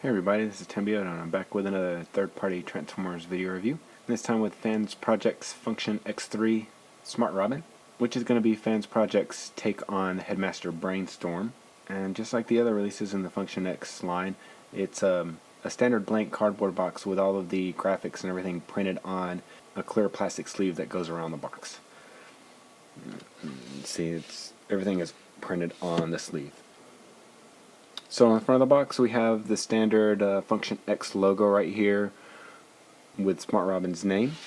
Hey everybody, this is Tembio and I'm back with another third-party Transformers video review. This time with Fansproject's Function X3 Smartrobin, which is going to be Fansproject's take on Headmaster Brainstorm. And just like the other releases in the Function X line, it's a standard blank cardboard box with all of the graphics and everything printed on a clear plastic sleeve that goes around the box. See, everything is printed on the sleeve. So on the front of the box we have the standard Function X logo right here with Smartrobin's name.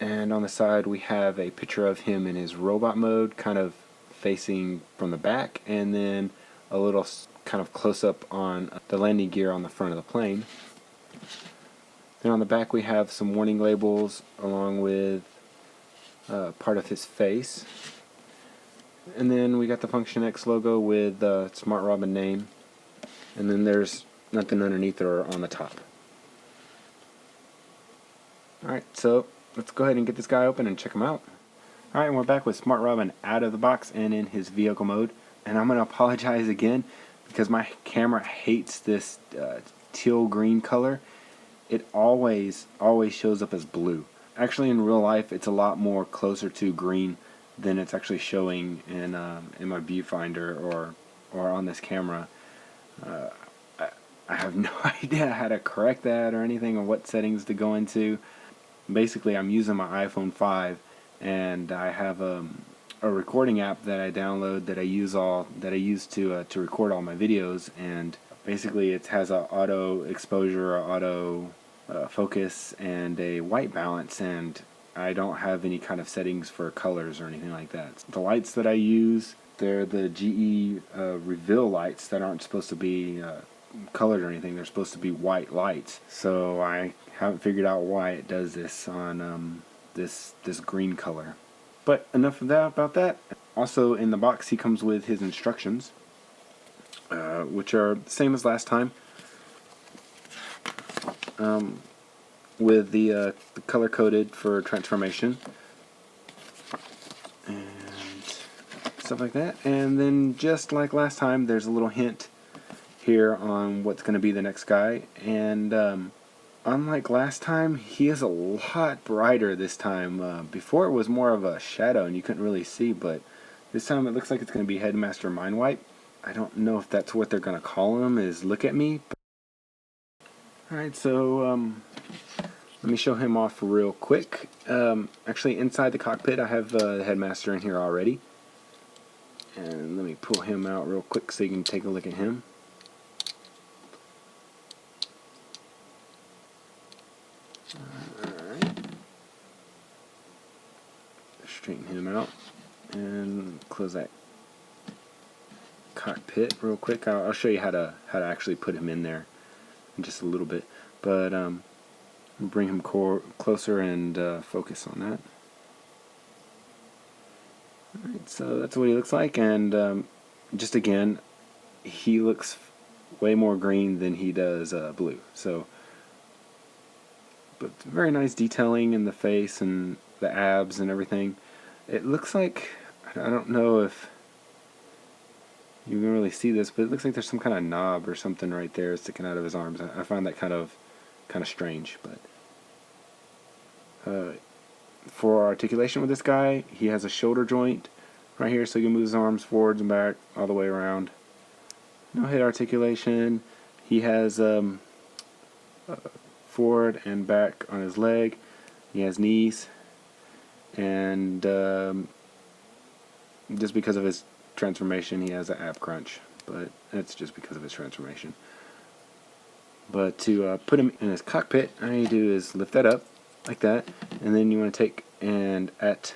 And on the side we have a picture of him in his robot mode, kind of facing from the back, and then a little kind of close-up on the landing gear on the front of the plane. Then on the back we have some warning labels along with part of his face. And then we got the Function X logo with the Smartrobin name, and then there's nothing underneath or on the top. Alright, so let's go ahead and get this guy open and check him out. Alright, and we're back with Smartrobin out of the box and in his vehicle mode. And I'm going to apologize again because my camera hates this teal green color. It always shows up as blue. Actually in real life it's a lot more closer to green than it's actually showing in my viewfinder or on this camera. I have no idea how to correct that or anything, or what settings to go into. Basically, I'm using my iPhone 5, and I have a recording app that I download that I use to record all my videos. And basically, it has a auto exposure, or auto focus, and a white balance, and I don't have any kind of settings for colors or anything like that. The lights that I use, they're the GE reveal lights that aren't supposed to be colored or anything. They're supposed to be white lights. So I haven't figured out why it does this on this green color. But enough of that about that. Also in the box he comes with his instructions, which are the same as last time. With the color coded for transformation and stuff like that. And then just like last time, there's a little hint here on what's going to be the next guy. And unlike last time, he is a lot brighter this time. Before it was more of a shadow and you couldn't really see, but this time it looks like it's going to be Headmaster Mindwipe. I don't know if that's what they're going to call him, is Look At Me. Alright, so let me show him off real quick. Actually, inside the cockpit I have the Headmaster in here already. And let me pull him out real quick so you can take a look at him. Alright. Straighten him out and close that cockpit real quick. I'll show you how to actually put him in there in just a little bit. But bring him closer and focus on that. Alright, so that's what he looks like, and just again, he looks way more green than he does blue. So, but very nice detailing in the face and the abs and everything. It looks like, I don't know if you can really see this, but it looks like there's some kind of knob or something right there sticking out of his arms. I find that kind of strange, but for articulation with this guy, he has a shoulder joint right here, so he can move his arms forwards and back all the way around. No head articulation. He has forward and back on his leg. He has knees, and just because of his transformation, he has an ab crunch, but that's just because of his transformation. But to put him in his cockpit, all you do is lift that up like that, and then you want to take and at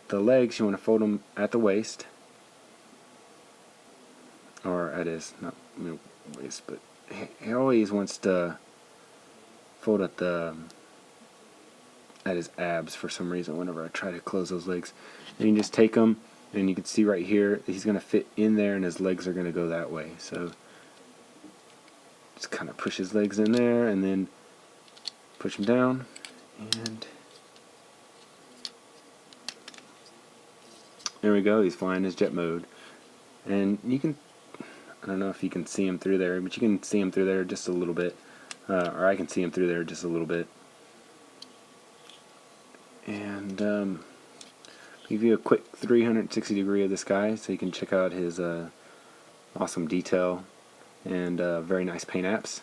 the legs you want to fold them at the waist, or at his waist, but he always wants to fold at his abs for some reason whenever I try to close those legs. And you can just take them, and you can see right here he's going to fit in there and his legs are going to go that way. So just kind of push his legs in there and then push him down, and there we go. He's flying his jet mode. And you can, I don't know if you can see him through there, but you can see him through there just a little bit, or I can see him through there just a little bit. And give you a quick 360 degree of this guy so you can check out his awesome detail and very nice paint apps.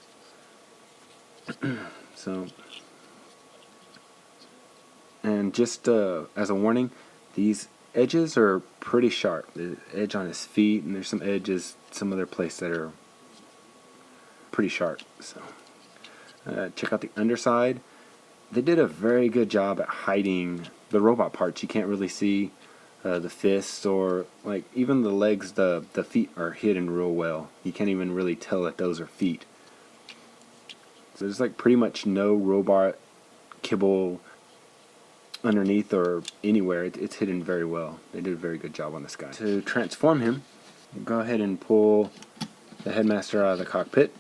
So, and just as a warning, these edges are pretty sharp. The edge on his feet, and there's some edges some other place that are pretty sharp. So check out the underside. They did a very good job at hiding the robot parts. You can't really see the fists, or like even the legs. The feet are hidden real well. You can't even really tell that those are feet. So there's like pretty much no robot kibble underneath or anywhere. It's hidden very well. They did a very good job on this guy. To transform him, go ahead and pull the Headmaster out of the cockpit.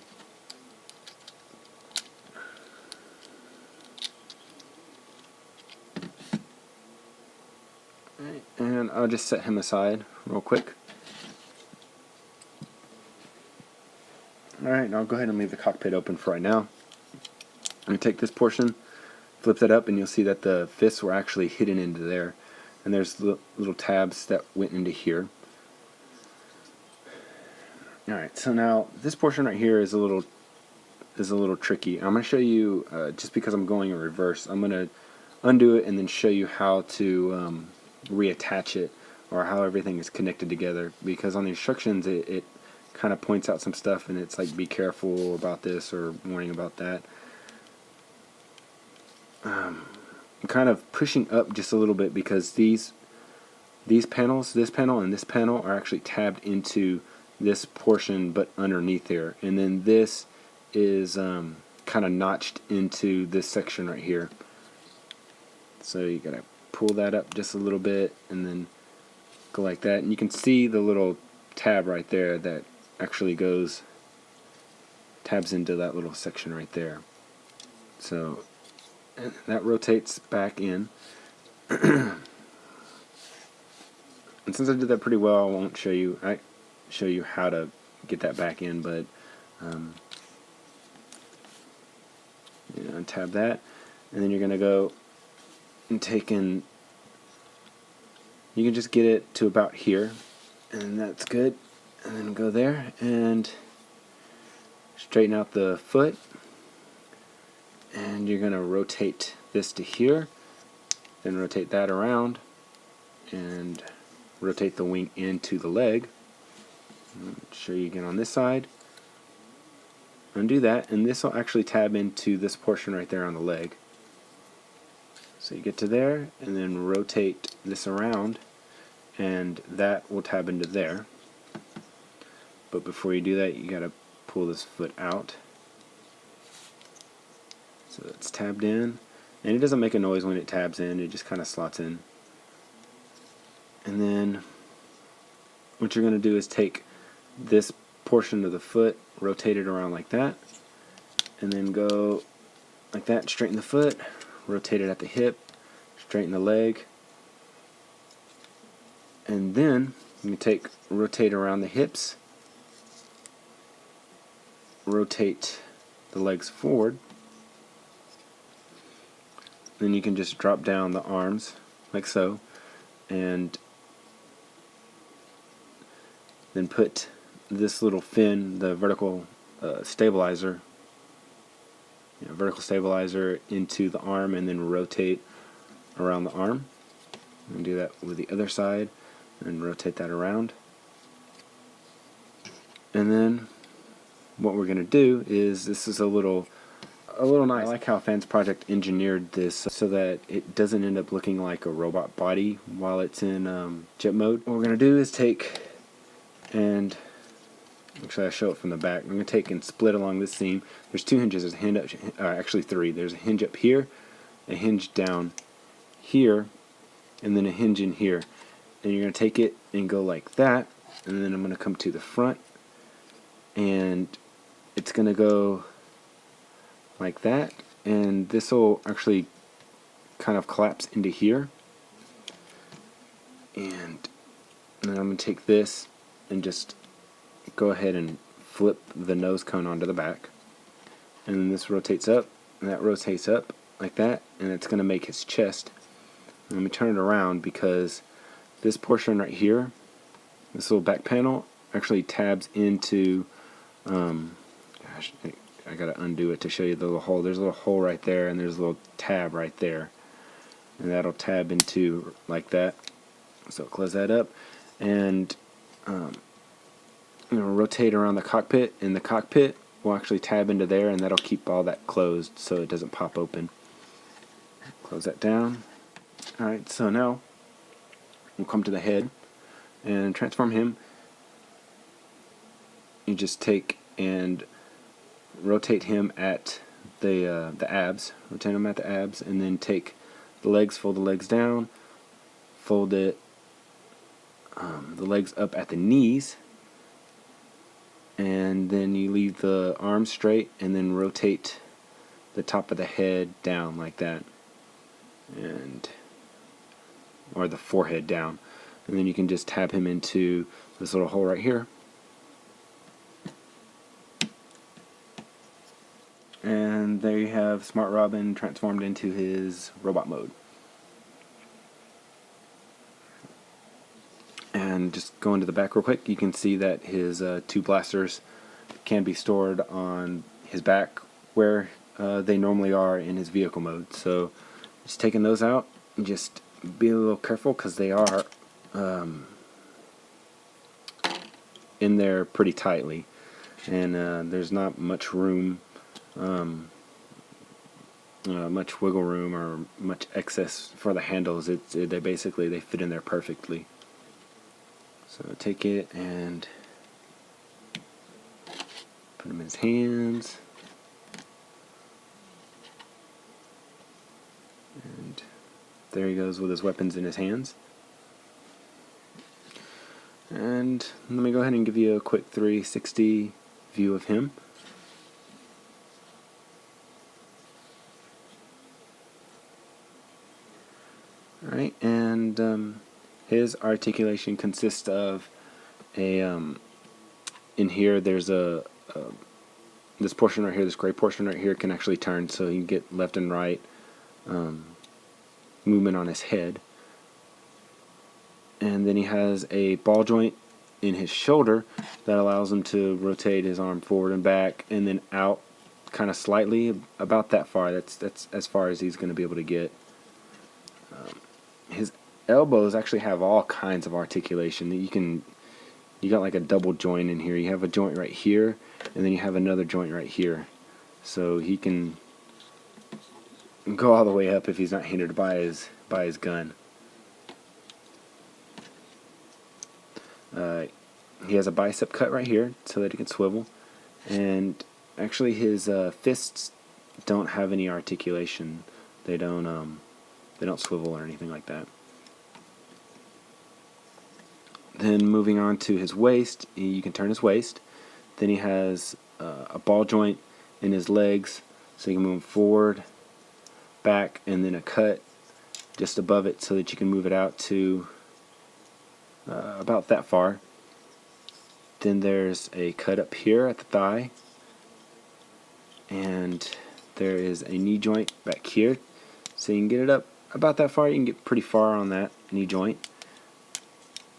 And I'll just set him aside real quick. Alright, I'll go ahead and leave the cockpit open for right now. I'm going to take this portion, flip that up, and you'll see that the fists were actually hidden into there. And there's little tabs that went into here. Alright, so now this portion right here is a little tricky. I'm going to show you, just because I'm going in reverse, I'm going to undo it and then show you how to reattach it, or how everything is connected together, because on the instructions it kind of points out some stuff, and it's like, be careful about this or warning about that. I'm kind of pushing up just a little bit because these panels, this panel and this panel, are actually tabbed into this portion but underneath there, and then this is kind of notched into this section right here. So you gotta pull that up just a little bit and then go like that, and you can see the little tab right there that actually tabs into that little section right there. So that rotates back in. And since I did that pretty well, I won't show you how to get that back in, but untab that, and then you're gonna go and you can just get it to about here, and that's good, and then go there and straighten out the foot, and you're gonna rotate this to here, then rotate that around and rotate the wing into the leg. I'll show you again on this side. Undo that, and this will actually tab into this portion right there on the leg. So you get to there, and then rotate this around, and that will tab into there. But before you do that, you gotta pull this foot out. So it's tabbed in, and it doesn't make a noise when it tabs in, it just kind of slots in. And then what you're gonna do is take this portion of the foot, rotate it around like that, and then go like that, straighten the foot, rotate it at the hip, straighten the leg, and then you rotate around the hips, rotate the legs forward, then you can just drop down the arms like so, and then put this little fin, the vertical stabilizer into the arm, and then rotate around the arm, and do that with the other side, and rotate that around. And then what we're going to do is, this is a little nice. I like how Fansproject engineered this so that it doesn't end up looking like a robot body while it's in jet mode. What we're going to do is actually, I show it from the back. I'm going to take and split along this seam. There's two hinges. There's a hinge up, actually three. There's a hinge up here, a hinge down here, and then a hinge in here. And you're going to take it and go like that, and then I'm going to come to the front, and it's going to go like that, and this will actually kind of collapse into here. And then I'm going to take this and just go ahead and flip the nose cone onto the back, and then this rotates up, and that rotates up like that, and it's going to make his chest. Let me turn it around because this portion right here, this little back panel, actually tabs into, gosh, I gotta undo it to show you the little hole. There's a little hole right there, and there's a little tab right there, and that'll tab into like that. So close that up, and rotate around the cockpit, and the cockpit will actually tab into there, and that'll keep all that closed so it doesn't pop open. Close that down. Alright, so now we'll come to the head and transform him. You just take and rotate him at the abs. Rotate him at the abs, and then take the legs, fold the legs down, fold it, the legs up at the knees, and then you leave the arms straight, and then rotate the top of the head down like that, or the forehead down, and then you can just tab him into this little hole right here, and there you have Smartrobin transformed into his robot mode. And just go into the back real quick, you can see that his two blasters can be stored on his back where they normally are in his vehicle mode. So just taking those out, and just be a little careful because they are in there pretty tightly, and there's not much room, much wiggle room or much excess for the handles. They basically fit in there perfectly. So take it and put him in his hands, and there he goes with his weapons in his hands. And let me go ahead and give you a quick 360 view of him. Alright, and his articulation consists of a, in here there's this portion right here, this gray portion right here can actually turn, so you can get left and right movement on his head. And then he has a ball joint in his shoulder that allows him to rotate his arm forward and back, and then out kind of slightly, about that far. That's as far as he's going to be able to get. His elbows actually have all kinds of articulation. You got like a double joint in here. You have a joint right here, and then you have another joint right here. So he can go all the way up if he's not hindered by his gun. He has a bicep cut right here so that he can swivel, and actually his fists don't have any articulation. They don't swivel or anything like that. Then moving on to his waist, you can turn his waist. Then he has a ball joint in his legs, so you can move him forward, back, and then a cut just above it so that you can move it out to about that far. Then there's a cut up here at the thigh, and there is a knee joint back here, so you can get it up about that far. You can get pretty far on that knee joint.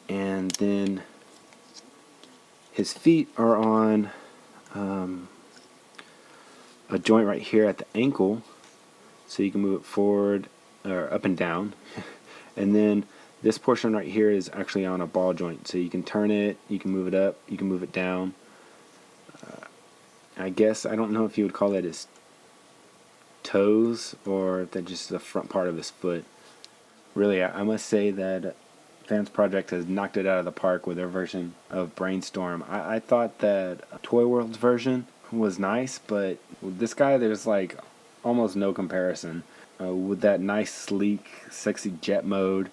And then his feet are on a joint right here at the ankle, so you can move it forward or up and down. And then this portion right here is actually on a ball joint, so you can turn it, you can move it up, you can move it down. I guess, I don't know if you would call that his toes or if that's just the front part of his foot. Really, I must say that Fansproject has knocked it out of the park with their version of Brainstorm. I thought that Toy World's version was nice, but with this guy there's like almost no comparison. With that nice, sleek, sexy jet mode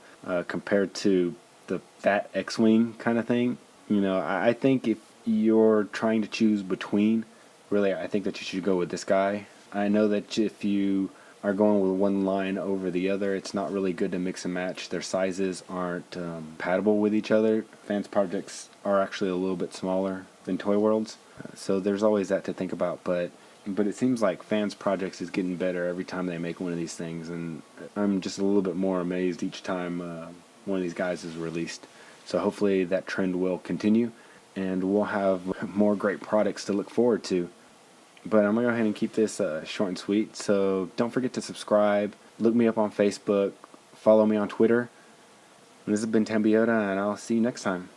compared to the fat X-Wing kind of thing. You know, I think if you're trying to choose between, really, I think that you should go with this guy. I know that if you are going with one line over the other. It's not really good to mix and match. Their sizes aren't compatible with each other. Fansprojects are actually a little bit smaller than Toy World's, so there's always that to think about. But it seems like Fansprojects is getting better every time they make one of these things, and I'm just a little bit more amazed each time one of these guys is released. So hopefully that trend will continue, and we'll have more great products to look forward to. But I'm going to go ahead and keep this short and sweet. So don't forget to subscribe. Look me up on Facebook. Follow me on Twitter. And this has been Tembiota, and I'll see you next time.